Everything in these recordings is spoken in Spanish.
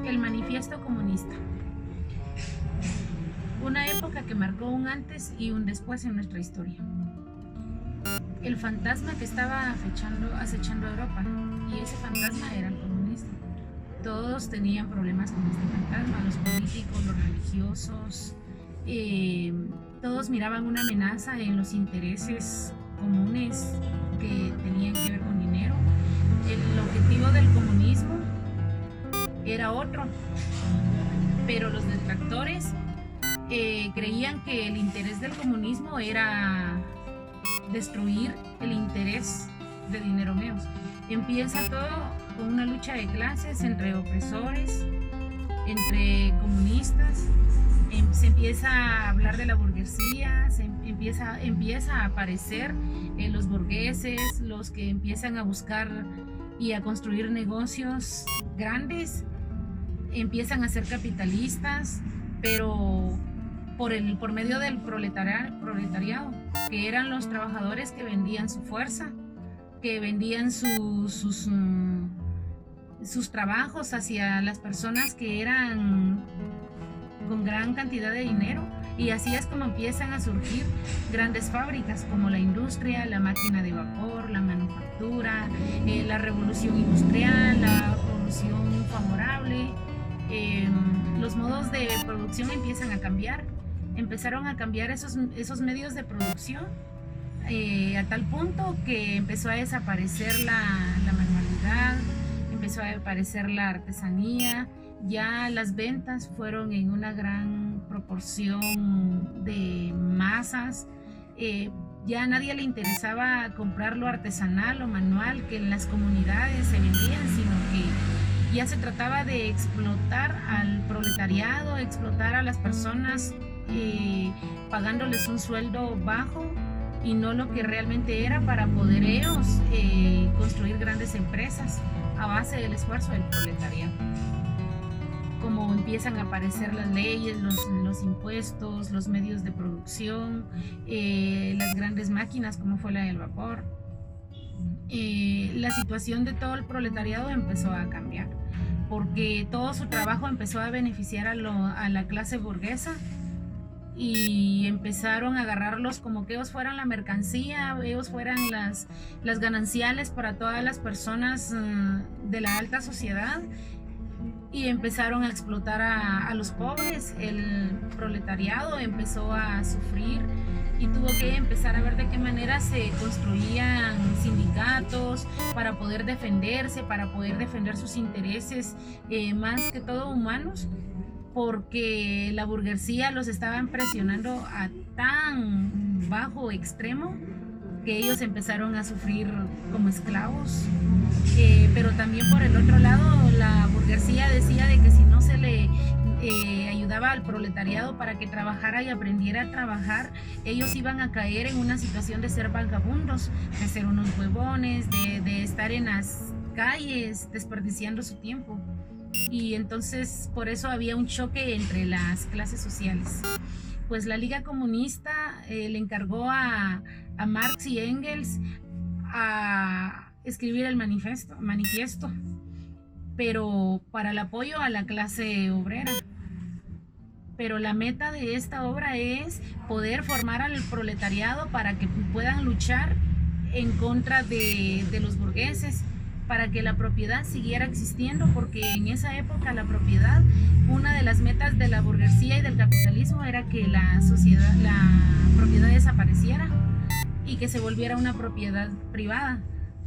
El manifiesto comunista. Una época que marcó un antes y un después en nuestra historia. El fantasma que estaba acechando a Europa, y ese fantasma era el comunista. Todos tenían problemas con este fantasma, los políticos, los religiosos, todos miraban una amenaza en los intereses comunes que tenían que ver con dinero. El objetivo del comunismo era otro, pero los detractores creían que el interés del comunismo era destruir el interés de dineromeos. Empieza todo con una lucha de clases entre opresores, entre comunistas, se empieza a hablar de la burguesía, empieza a aparecer los burgueses, los que empiezan a buscar y a construir negocios grandes, empiezan a ser capitalistas, pero por medio del proletariado, que eran los trabajadores que vendían su fuerza, que vendían sus trabajos hacia las personas que eran con gran cantidad de dinero. Y así es como empiezan a surgir grandes fábricas como la industria, la máquina de vapor, la manufactura, la revolución industrial, la revolución favorable. Los modos de producción empiezan a cambiar. Empezaron a cambiar esos medios de producción a tal punto que empezó a desaparecer la manualidad, empezó a desaparecer la artesanía. Ya las ventas fueron en una gran proporción de masas. Ya a nadie le interesaba comprar lo artesanal o manual que en las comunidades se vendían, sino que ya se trataba de explotar al proletariado, explotar a las personas pagándoles un sueldo bajo y no lo que realmente era, para poder ellos construir grandes empresas a base del esfuerzo del proletariado. Como empiezan a aparecer las leyes, los impuestos, los medios de producción, las grandes máquinas como fue la del vapor. La situación de todo el proletariado empezó a cambiar, porque todo su trabajo empezó a beneficiar a la clase burguesa, y empezaron a agarrarlos como que ellos fueran la mercancía, ellos fueran las gananciales para todas las personas de la alta sociedad, y empezaron a explotar a los pobres. El proletariado empezó a sufrir y tuvo que empezar a ver de qué manera se construían sindicatos para poder defenderse, para poder defender sus intereses, más que todo humanos, porque la burguesía los estaban presionando a tan bajo extremo que ellos empezaron a sufrir como esclavos. Pero también por el otro lado, la burguesía decía de que si no se le ayudaba al proletariado para que trabajara y aprendiera a trabajar, ellos iban a caer en una situación de ser vagabundos, de ser unos huevones, de estar en las calles desperdiciando su tiempo. Y entonces por eso había un choque entre las clases sociales. Pues la Liga Comunista le encargó a Marx y Engels a escribir el manifiesto, pero para el apoyo a la clase obrera. Pero la meta de esta obra es poder formar al proletariado para que puedan luchar en contra de los burgueses, para que la propiedad siguiera existiendo, porque en esa época la propiedad, una de las metas de la burguesía y del capitalismo era que la propiedad desapareciera y que se volviera una propiedad privada,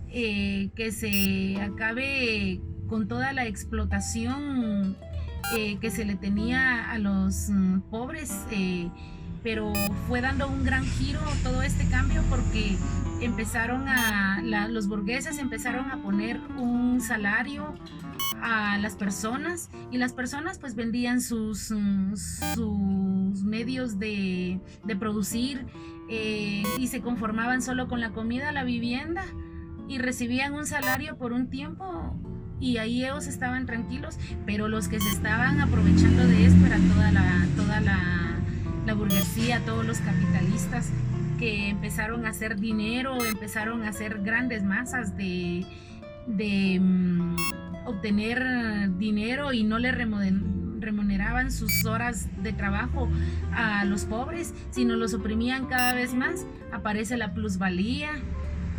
que se acabe con toda la explotación que se le tenía a los pobres, pero fue dando un gran giro todo este cambio porque los burgueses empezaron a poner un salario a las personas y las personas pues vendían sus medios de producir, y se conformaban solo con la comida, la vivienda, y recibían un salario por un tiempo y ahí ellos estaban tranquilos, pero los que se estaban aprovechando de esto era toda la burguesía, todos los capitalistas que empezaron a hacer dinero, empezaron a hacer grandes masas de obtener dinero y no le remuneraban sus horas de trabajo a los pobres, sino los oprimían cada vez más. Aparece la plusvalía,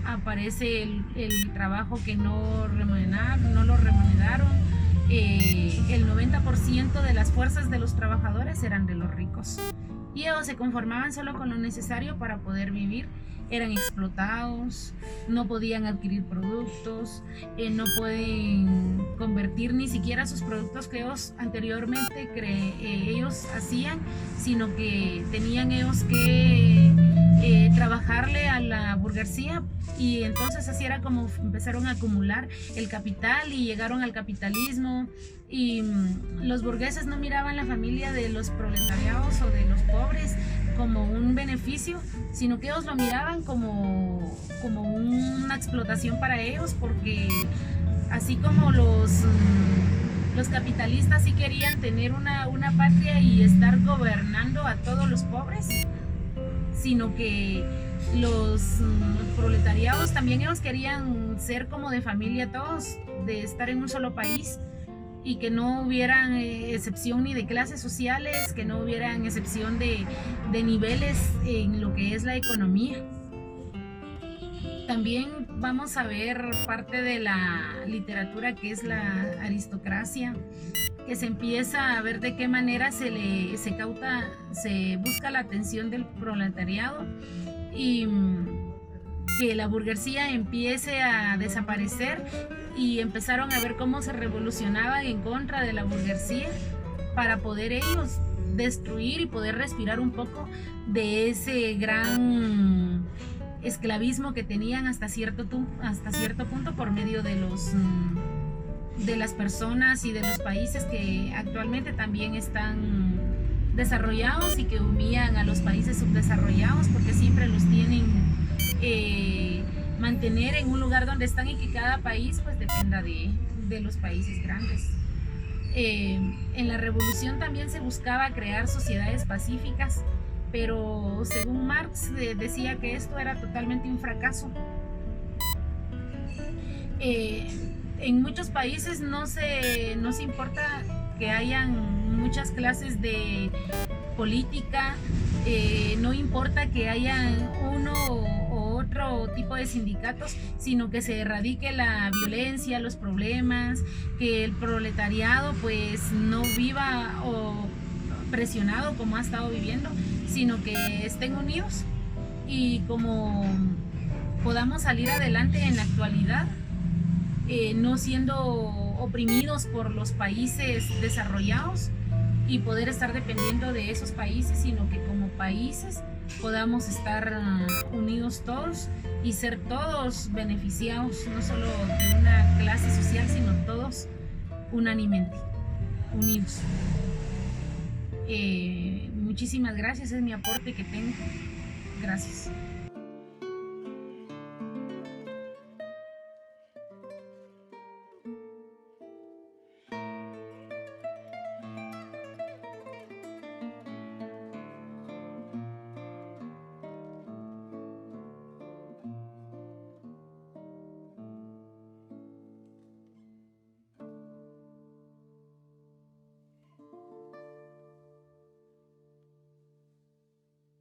aparece el trabajo que no lo remuneraron. El 90% de las fuerzas de los trabajadores eran de los ricos y ellos se conformaban solo con lo necesario para poder vivir. Eran explotados, no podían adquirir productos, no pueden convertir ni siquiera sus productos que ellos anteriormente ellos hacían, sino que tenían ellos que trabajarle a la burguesía, y entonces así era como empezaron a acumular el capital y llegaron al capitalismo. Y los burgueses no miraban la familia de los proletariados o de los pobres como un beneficio, sino que ellos lo miraban como una explotación para ellos, porque así como los capitalistas sí querían tener una patria y estar gobernando a todos los pobres, sino que los proletariados también ellos querían ser como de familia todos, de estar en un solo país, y que no hubieran excepción ni de clases sociales, que no hubieran excepción de niveles en lo que es la economía. También vamos a ver parte de la literatura que es la aristocracia, que se empieza a ver de qué manera se busca la atención del proletariado y que la burguesía empiece a desaparecer, y empezaron a ver cómo se revolucionaban en contra de la burguesía para poder ellos destruir y poder respirar un poco de ese gran esclavismo que tenían hasta cierto punto por medio de las personas y de los países que actualmente también están desarrollados y que humillan a los países subdesarrollados, porque siempre los tienen mantener en un lugar donde están y que cada país pues dependa de los países grandes. En la revolución también se buscaba crear sociedades pacíficas, pero según Marx decía que esto era totalmente un fracaso. En muchos países no se importa que hayan muchas clases de política, no importa que haya uno o otro tipo de sindicatos, sino que se erradique la violencia, los problemas, que el proletariado pues no viva o presionado como ha estado viviendo, sino que estén unidos y como podamos salir adelante en la actualidad, no siendo oprimidos por los países desarrollados y poder estar dependiendo de esos países, sino que como países podamos estar unidos todos y ser todos beneficiados, no solo de una clase social, sino todos unánimemente, unidos. Muchísimas gracias, es mi aporte que tengo. Gracias.